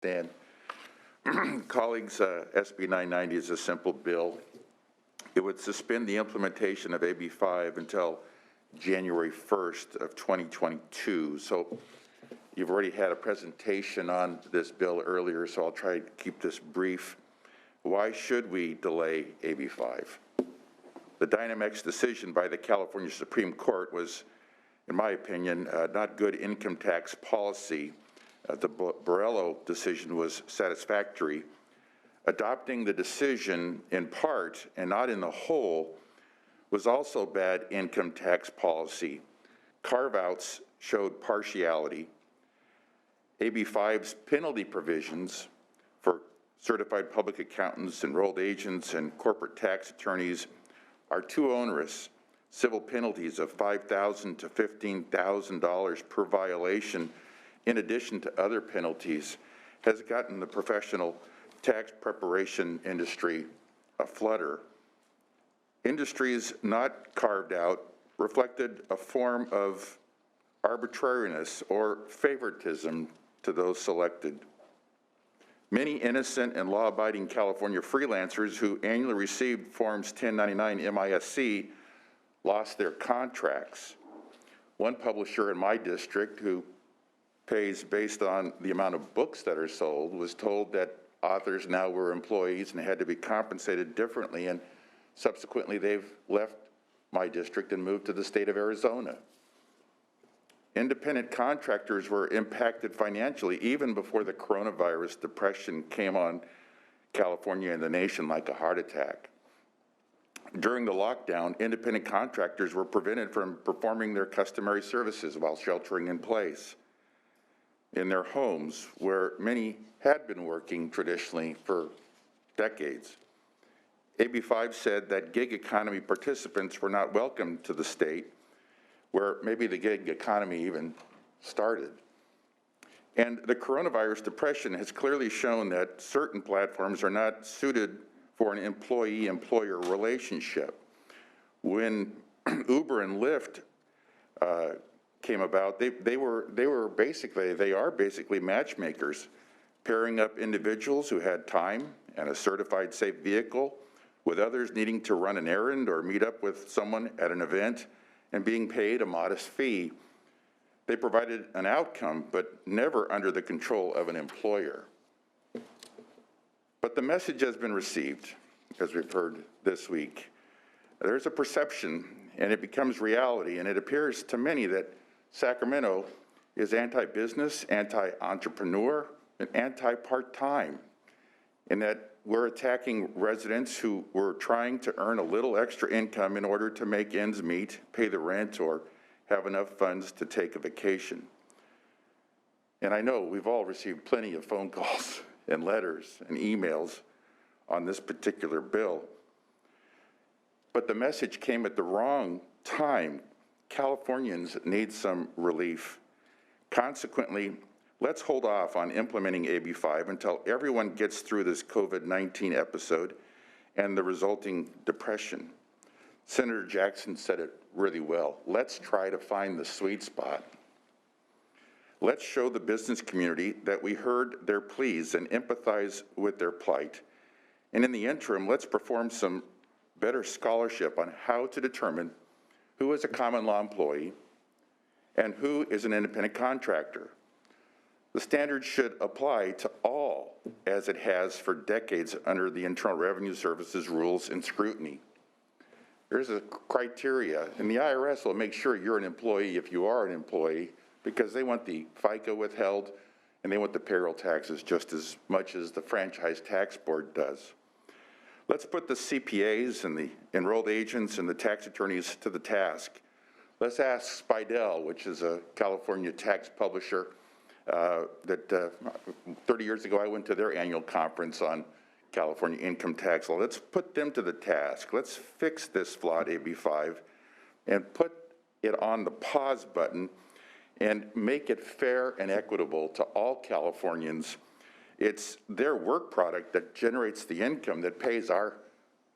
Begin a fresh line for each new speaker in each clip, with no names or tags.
Dan. Colleagues, SB 990 is a simple bill. It would suspend the implementation of AB 5 until January 1st of 2022. So you've already had a presentation on this bill earlier, so I'll try to keep this brief. Why should we delay AB 5? The Dynamex decision by the California Supreme Court was, in my opinion, not good income tax policy. The Borrello decision was satisfactory. Adopting the decision in part and not in the whole was also bad income tax policy. Carve-outs showed partiality. AB 5's penalty provisions for certified public accountants, enrolled agents, and corporate tax attorneys are too onerous. Civil penalties of $5,000 to $15,000 per violation, in addition to other penalties, has gotten the professional tax preparation industry a flutter. Industries not carved out reflected a form of arbitrariness or favoritism to those selected. Many innocent and law-abiding California freelancers who annually received Forms 1099 MISC lost their contracts. One publisher in my district, who pays based on the amount of books that are sold, was told that authors now were employees and had to be compensated differently, and subsequently they've left my district and moved to the state of Arizona. Independent contractors were impacted financially even before the coronavirus depression came on California and the nation like a heart attack. During the lockdown, independent contractors were prevented from performing their customary services while sheltering in place in their homes, where many had been working traditionally for decades. AB 5 said that gig economy participants were not welcome to the state, where maybe the gig economy even started. And the coronavirus depression has clearly shown that certain platforms are not suited for an employee-employer relationship. When Uber and Lyft came about, they are basically matchmakers, pairing up individuals who had time and a certified safe vehicle with others needing to run an errand or meet up with someone at an event and being paid a modest fee. They provided an outcome, but never under the control of an employer. But the message has been received, as we've heard this week. There's a perception, and it becomes reality, and it appears to many that Sacramento is anti-business, anti-entrepreneur, and anti-part-time, and that we're attacking residents who were trying to earn a little extra income in order to make ends meet, pay the rent, or have enough funds to take a vacation. And I know we've all received plenty of phone calls and letters and emails on this particular bill. But the message came at the wrong time. Californians need some relief. Consequently, let's hold off on implementing AB 5 until everyone gets through this COVID-19 episode and the resulting depression. Senator Jackson said it really well. Let's try to find the sweet spot. Let's show the business community that we heard their pleas and empathize with their plight. And in the interim, let's perform some better scholarship on how to determine who is a common law employee and who is an independent contractor. The standard should apply to all, as it has for decades under the Internal Revenue Service's rules and scrutiny. There's a criteria, and the IRS will make sure you're an employee if you are an employee, because they want the FICA withheld and they want the payroll taxes just as much as the Franchise Tax Board does. Let's put the CPAs and the enrolled agents and the tax attorneys to the task. Let's ask Spidell, which is a California tax publisher, that 30 years ago I went to their annual conference on California income tax law. Let's put them to the task. Let's fix this flawed AB 5 and put it on the pause button and make it fair and equitable to all Californians. It's their work product that generates the income that pays our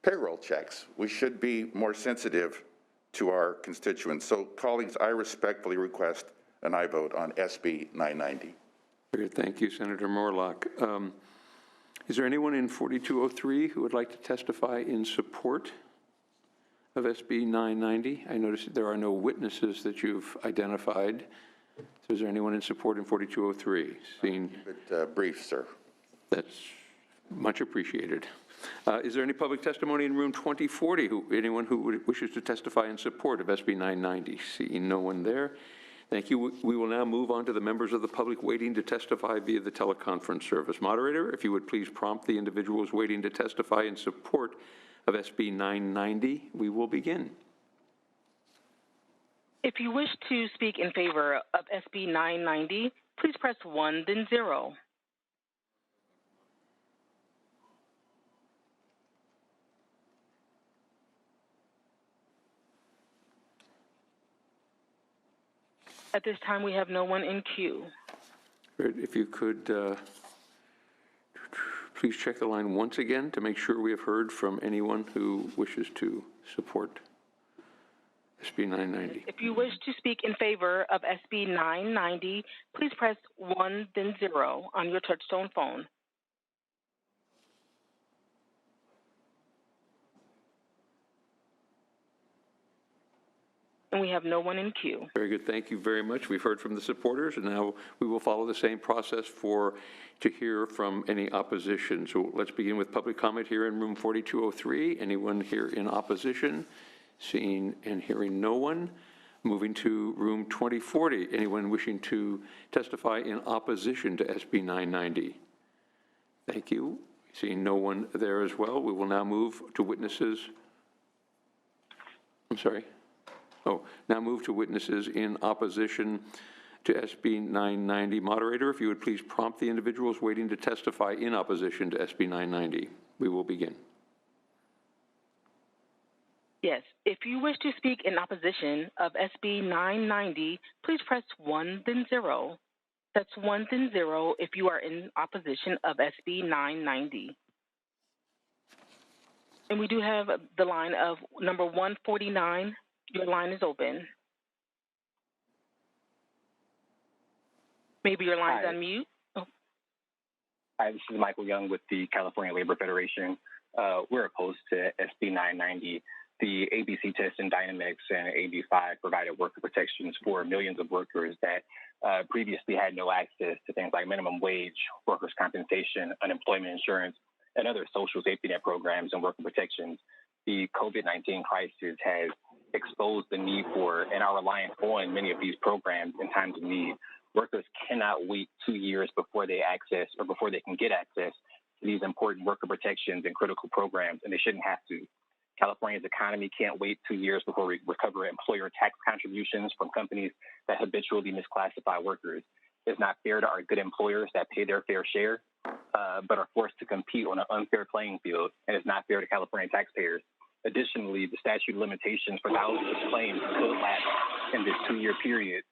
payroll checks. We should be more sensitive to our constituents. So, colleagues, I respectfully request an aye vote on SB 990.
Very good. Thank you, Senator Moorlach. Is there anyone in 4203 who would like to testify in support of SB 990? I notice there are no witnesses that you've identified. So is there anyone in support in 4203? Seeing
brief, sir.
That's much appreciated. Is there any public testimony in room 2040? Anyone who wishes to testify in support of SB 990? Seeing no one there. Thank you. We will now move on to the members of the public waiting to testify via the teleconference service. Moderator, if you would please prompt the individuals waiting to testify in support of SB 990, we will begin.
If you wish to speak in favor of SB 990, please press 1, then 0. At this time, we have no one in queue.
If you could please check the line once again to make sure we have heard from anyone who wishes to support SB 990.
If you wish to speak in favor of SB 990, please press 1, then 0 on your touchtone phone. And we have no one in queue.
Very good. Thank you very much. We've heard from the supporters, and now we will follow the same process to hear from any opposition. So let's begin with public comment here in room 4203. Anyone here in opposition? Seeing and hearing no one. Moving to room 2040. Anyone wishing to testify in opposition to SB 990? Thank you. Seeing no one there as well, we will now move to witnesses. I'm sorry. Now move to witnesses in opposition to SB 990. Moderator, if you would please prompt the individuals waiting to testify in opposition to SB 990. We will begin.
Yes. If you wish to speak in opposition of SB 990, please press 1, then 0. That's 1, then 0 if you are in opposition of SB 990. And we do have the line of number 149. Your line is open. Maybe your line's on mute. Oh.
Hi, this is Michael Young with the California Labor Federation. We're opposed to SB 990. The ABC test in Dynamics and AB5 provided worker protections for millions of workers that previously had no access to things like minimum wage, workers' compensation, unemployment insurance, and other social safety net programs and worker protections. The COVID-19 crisis has exposed the need for and our reliance on many of these programs in times of need. Workers cannot wait 2 years before they can get access to these important worker protections and critical programs, and they shouldn't have to. California's economy can't wait 2 years before we recover employer tax contributions from companies that habitually misclassify workers. It's not fair to our good employers that pay their fair share, but are forced to compete on an unfair playing field, and it's not fair to California taxpayers. Additionally, the statute of limitations for thousands of claims could lapse in this 2-year period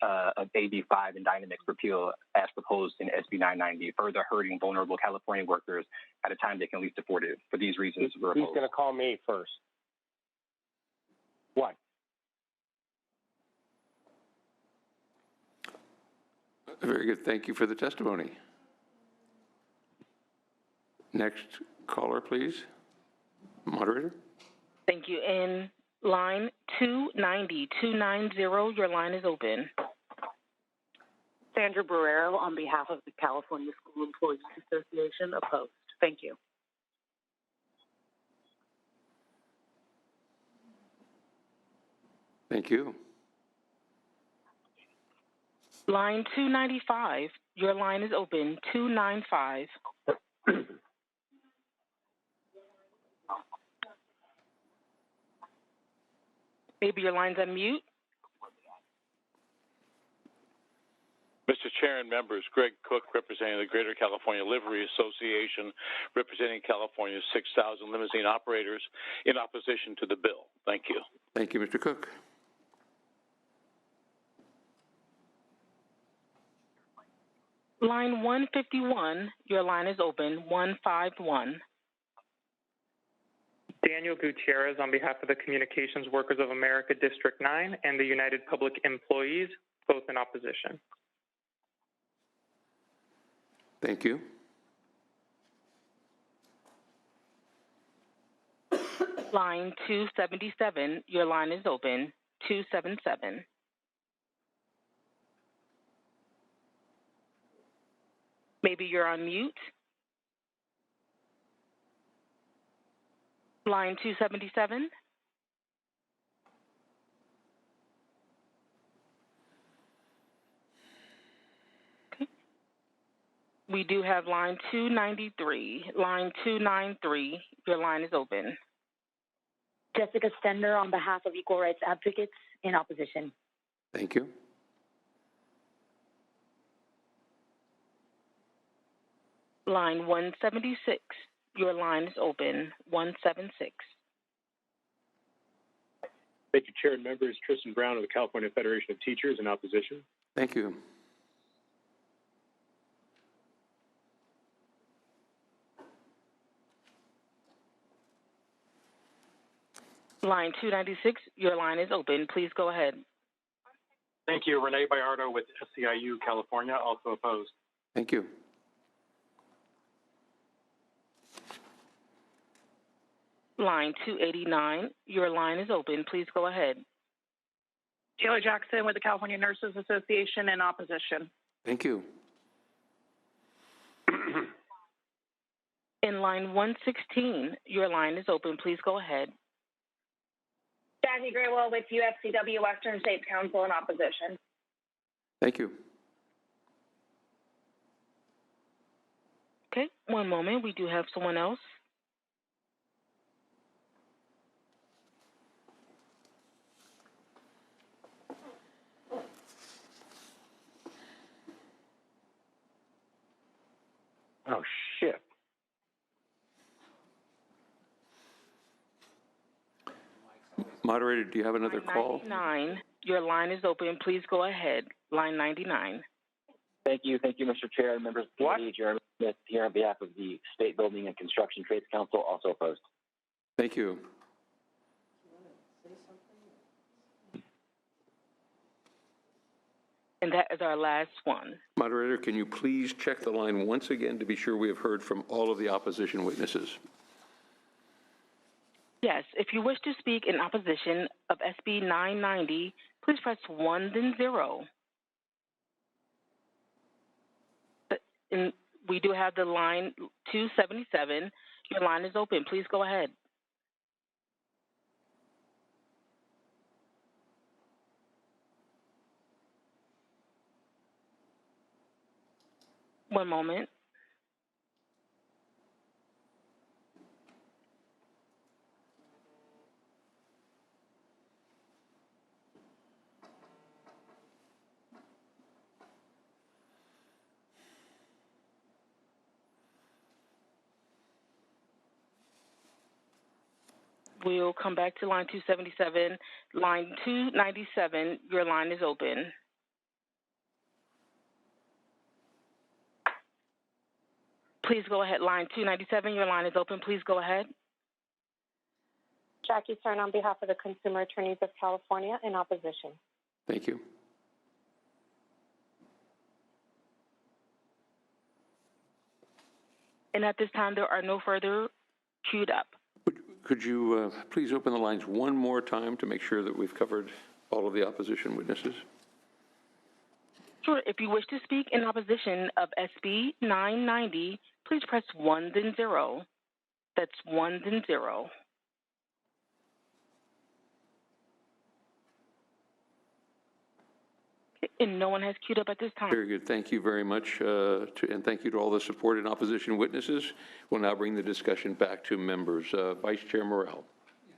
of AB5 and Dynamics repeal as proposed in SB 990, further hurting vulnerable California workers at a time they can least afford it. For these reasons, we're opposed.
He's going to call me first. What?
Very good. Thank you for the testimony. Next caller, please. Moderator.
Thank you. In line 290, your line is open.
Sandra Barrero on behalf of the California School Employees Association, opposed. Thank you.
Thank you.
Line 295, your line is open. 295. Maybe your line's on mute.
Mr. Chair and members, Greg Cook, representing the Greater California Livery Association, representing California's 6,000 limousine operators, in opposition to the bill. Thank you.
Thank you, Mr. Cook.
Line 151, your line is open. 151.
Daniel Gutierrez on behalf of the Communications Workers of America District 9 and the United Public Employees, both in opposition.
Thank you.
Line 277, your line is open. 277. Maybe you're on mute. Line 277. Okay. We do have line 293. Line 293, your line is open.
Jessica Stender on behalf of Equal Rights Advocates in opposition.
Thank you.
Line 176, your line is open. 176.
Thank you, Chair and members. Tristan Brown of the California Federation of Teachers in opposition.
Thank you.
Line 296, your line is open. Please go ahead.
Thank you. Renee Bayardo with SCIU California, also opposed.
Thank you.
Line 289, your line is open. Please go ahead.
Taylor Jackson with the California Nurses Association in opposition.
Thank you.
In line 116, your line is open. Please go ahead.
Jackie Graywell with UFCW Western States Council in opposition.
Thank you.
Okay, one moment. We do have someone else.
Oh, shit.
Moderator, do you have another call?
99, your line is open. Please go ahead. Line 99.
Thank you, Mr. Chair. Members of the committee, Jeremy Smith here on behalf of the State Building and Construction Trades Council, also opposed.
Thank you.
And that is our last one.
Moderator, can you please check the line once again to be sure we have heard from all of the opposition witnesses?
Yes, if you wish to speak in opposition of SB 990, please press 1, then 0. And we do have the line 277. Your line is open. Please go ahead. One moment. We'll come back to line 277. Line 297, your line is open. Please go ahead. Line 297, your line is open. Please go ahead.
Jackie Stern on behalf of the Consumer Attorneys of California in opposition.
Thank you.
And at this time, there are no further queued up.
Could you please open the lines one more time to make sure that we've covered all of the opposition witnesses?
Sure. If you wish to speak in opposition of SB 990, please press 1, then 0. That's 1, then 0. And no one has queued up at this time.
Very good. Thank you very much, and thank you to all the support and opposition witnesses. We'll now bring the discussion back to members. Vice Chair Morrell.
Yes,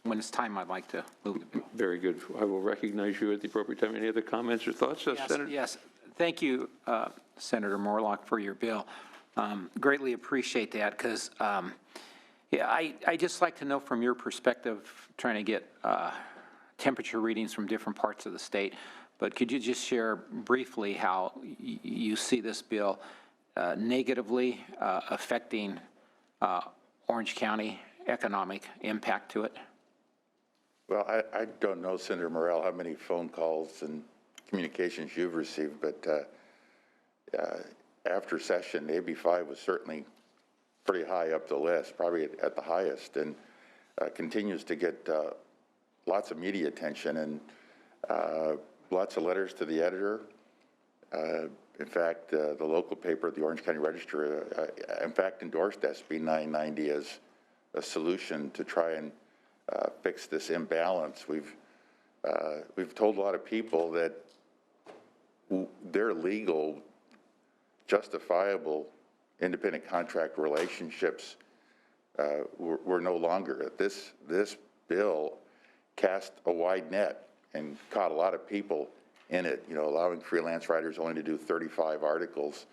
when it's time, I'd like to move the bill.
Very good. I will recognize you at the appropriate time. Any other comments or thoughts, Senator?
Yes. Thank you, Senator Moorlach, for your bill. Greatly appreciate that because I just like to know from your perspective, trying to get temperature readings from different parts of the state. But could you just share briefly how you see this bill negatively affecting Orange County economic impact to it?
Well, I don't know, Senator Morrell, how many phone calls and communications you've received, but after session, AB5 was certainly pretty high up the list, probably at the highest, and continues to get lots of media attention and lots of letters to the editor. In fact, the local paper, the Orange County Register, in fact, endorsed SB 990 as a solution to try and fix this imbalance. We've told a lot of people that their legal, justifiable, independent contract relationships were no longer. This bill cast a wide net and caught a lot of people in it, you know, allowing freelance writers only to do 35 articles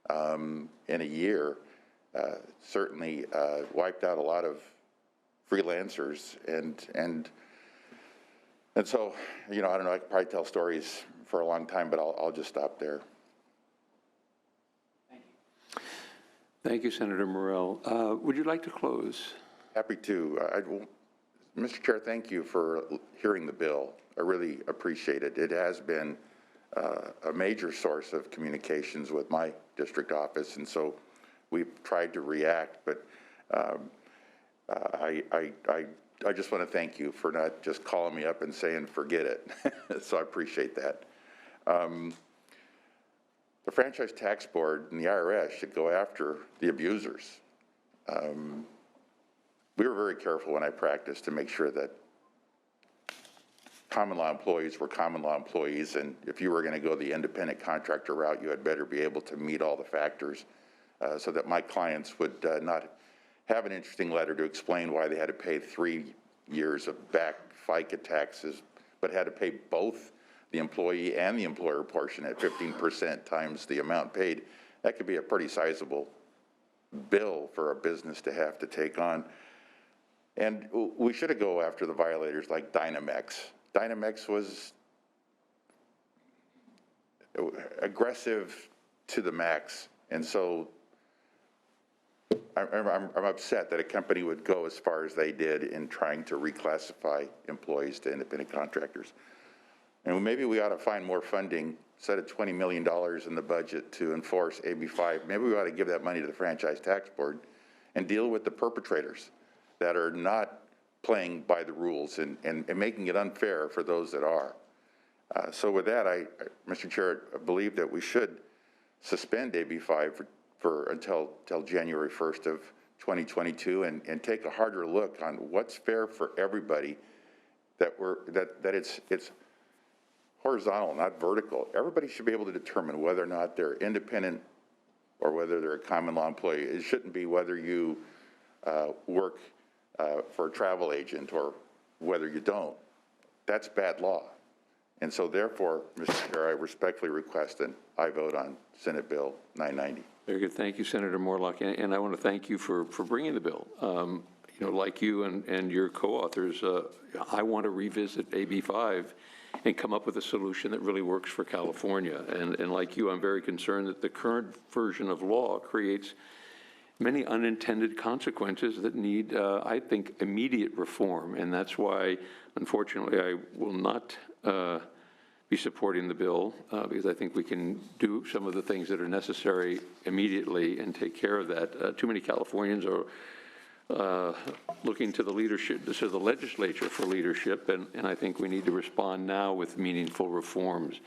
in a year, certainly wiped out a lot of freelancers, and so, you know, I don't know, I could probably tell stories for a long time, but I'll just stop there.
Thank you, Senator Morell. Would you like to close?
Happy to. Mr. Chair, thank you for hearing the bill. I really appreciate it. It has been a major source of communications with my district office, and so we've tried to react, but I just want to thank you for not just calling me up and saying, forget it. So I appreciate that. The Franchise Tax Board and the IRS should go after the abusers. We were very careful when I practiced to make sure that common law employees were common law employees, and if you were going to go the independent contractor route, you had better be able to meet all the factors so that my clients would not have an interesting letter to explain why they had to pay 3 years of back FICA taxes, but had to pay both the employee and the employer portion at 15% times the amount paid. That could be a pretty sizable bill for a business to have to take on. And we should go after the violators like Dynamex. Dynamex was aggressive to the max, and so I'm upset that a company would go as far as they did in trying to reclassify employees to independent contractors. And maybe we ought to find more funding, set of $20 million in the budget to enforce AB5. Maybe we ought to give that money to the Franchise Tax Board and deal with the perpetrators that are not playing by the rules and making it unfair for those that are. So with that, Mr. Chair, I believe that we should suspend AB5 until January 1st of 2022 and take a harder look on what's fair for everybody, that it's horizontal, not vertical. Everybody should be able to determine whether or not they're independent or whether they're a common law employee. It shouldn't be whether you work for a travel agent or whether you don't. That's bad law. And so therefore, Mr. Chair, I respectfully request an aye vote on Senate Bill 990.
Very good. Thank you, Senator Moorlach. And I want to thank you for bringing the bill. You know, like you and your co-authors, I want to revisit AB5 and come up with a solution that really works for California. And like you, I'm very concerned that the current version of law creates many unintended consequences that need, I think, immediate reform. And that's why, unfortunately, I will not be supporting the bill because I think we can do some of the things that are necessary immediately and take care of that. Too many Californians are looking to the leadership, to the legislature for leadership, and I think we need to respond now with meaningful reforms.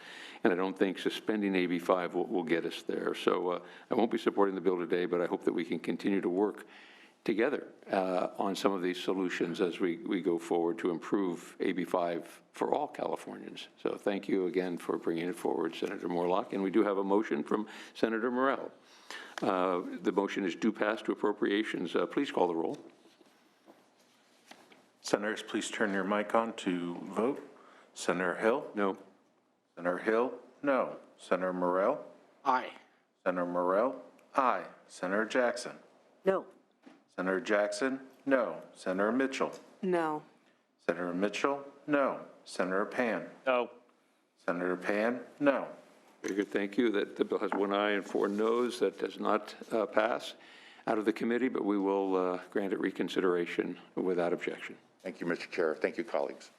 And I don't think suspending AB5 will get us there. So I won't be supporting the bill today, but I hope that we can continue to work together on some of these solutions as we go forward to improve AB5 for all Californians. So thank you again for bringing it forward, Senator Moorlach. And we do have a motion from Senator Morell. The motion is due pass to appropriations. Please call the roll.
Senators, please turn your mic on to vote. Senator Hill?
No.
Senator Hill? No. Senator Morell?
Aye.
Senator Morell? Aye. Senator Jackson?
No.
Senator Jackson? No. Senator Mitchell?
No.
Senator Mitchell? No. Senator Pan?
No.
Senator Pan? No.
Very good. Thank you. That the bill has 1 aye and 4 noes. That does not pass out of the committee, but we will grant it reconsideration without objection.
Thank you, Mr. Chair. Thank you, colleagues.